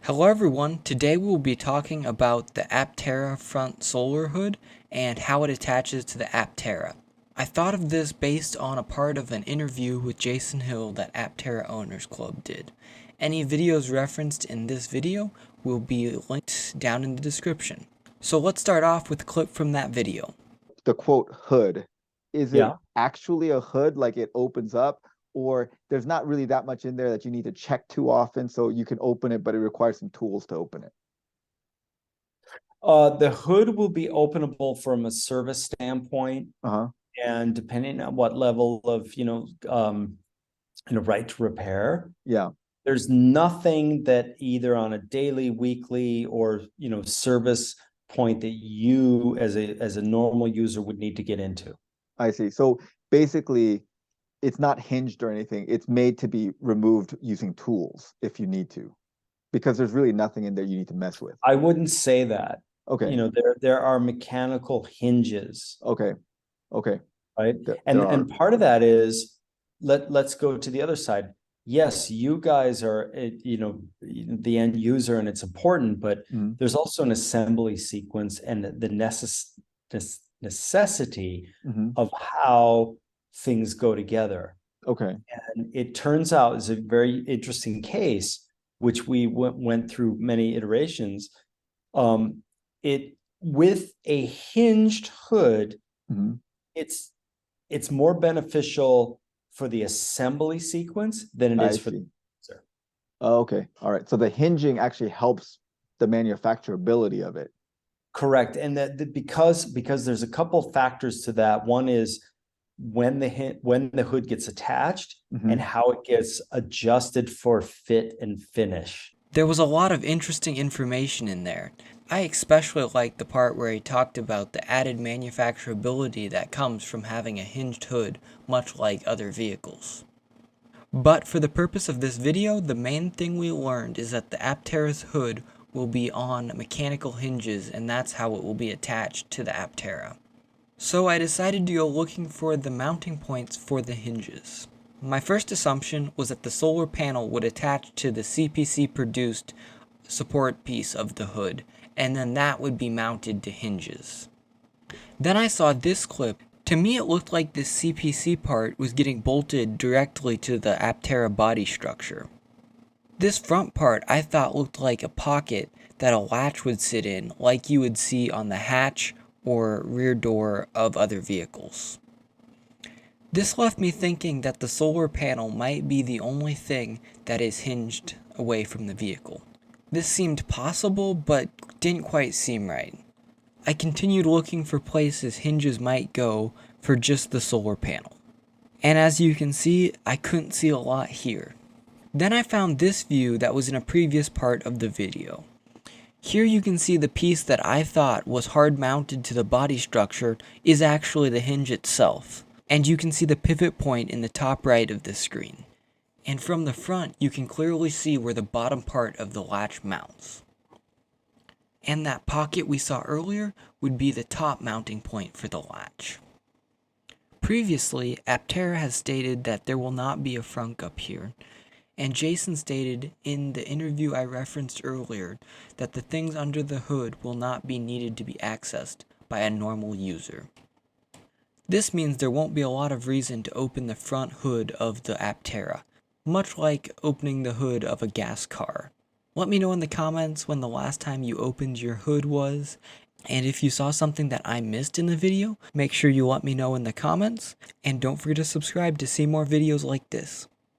Hello everyone, today we will be talking about the Aptera front solar hood and how it attaches to the Aptera. I thought of this based on a part of an interview with Jason Hill that Aptera Owners Club did. Any videos referenced in this video will be linked down in the description. So let's start off with a clip from that video. The quote hood, is it Yeah. actually a hood, like it opens up, or there's not really that much in there that you need to check too often, so you can open it, but it requires some tools to open it? The hood will be openable from a service standpoint, Uh-huh. and depending on what level of, right to repair, Yeah, there's nothing that either on a daily, weekly, or, service point that you as a normal user would need to get into. I see. So basically, it's not hinged or anything. It's made to be removed using tools if you need to, because there's really nothing in there you need to mess with. I wouldn't say that. Okay, There are mechanical hinges, okay, okay. right? There And are. and part of that is let's go to the other side. Yes, you guys are the end user and it's important, but Mhm. there's also an assembly sequence and the necessity Mhm. of how things go together. Okay, And it turns out is a very interesting case, which we went through many iterations. It with a hinged hood, Mhm. it's more beneficial for the assembly sequence than it I is for the see. user. Oh, okay, all right. So the hinging actually helps the manufacturability of it. Correct. And because there's a couple factors to that. One is when the hood gets attached and Mhm. how it gets adjusted for fit and finish. There was a lot of interesting information in there. I especially liked the part where he talked about the added manufacturability that comes from having a hinged hood, much like other vehicles. But for the purpose of this video, the main thing we learned is that the Aptera's hood will be on mechanical hinges, and that's how it will be attached to the Aptera. So I decided to go looking for the mounting points for the hinges. My first assumption was that the solar panel would attach to the CPC produced support piece of the hood, and then that would be mounted to hinges. Then I saw this clip. To me it looked like this CPC part was getting bolted directly to the Aptera body structure. This front part I thought looked like a pocket that a latch would sit in, like you would see on the hatch or rear door of other vehicles. This left me thinking that the solar panel might be the only thing that is hinged away from the vehicle. This seemed possible, but didn't quite seem right. I continued looking for places hinges might go for just the solar panel. And as you can see, I couldn't see a lot here. Then I found this view that was in a previous part of the video. Here you can see the piece that I thought was hard mounted to the body structure is actually the hinge itself. And you can see the pivot point in the top right of the screen. And from the front, you can clearly see where the bottom part of the latch mounts. And that pocket we saw earlier would be the top mounting point for the latch. Previously, Aptera has stated that there will not be a frunk up here, and Jason stated in the interview I referenced earlier that the things under the hood will not be needed to be accessed by a normal user. This means there won't be a lot of reason to open the front hood of the Aptera, much like opening the hood of a gas car. Let me know in the comments when the last time you opened your hood was, and if you saw something that I missed in the video, make sure you let me know in the comments, and don't forget to subscribe to see more videos like this.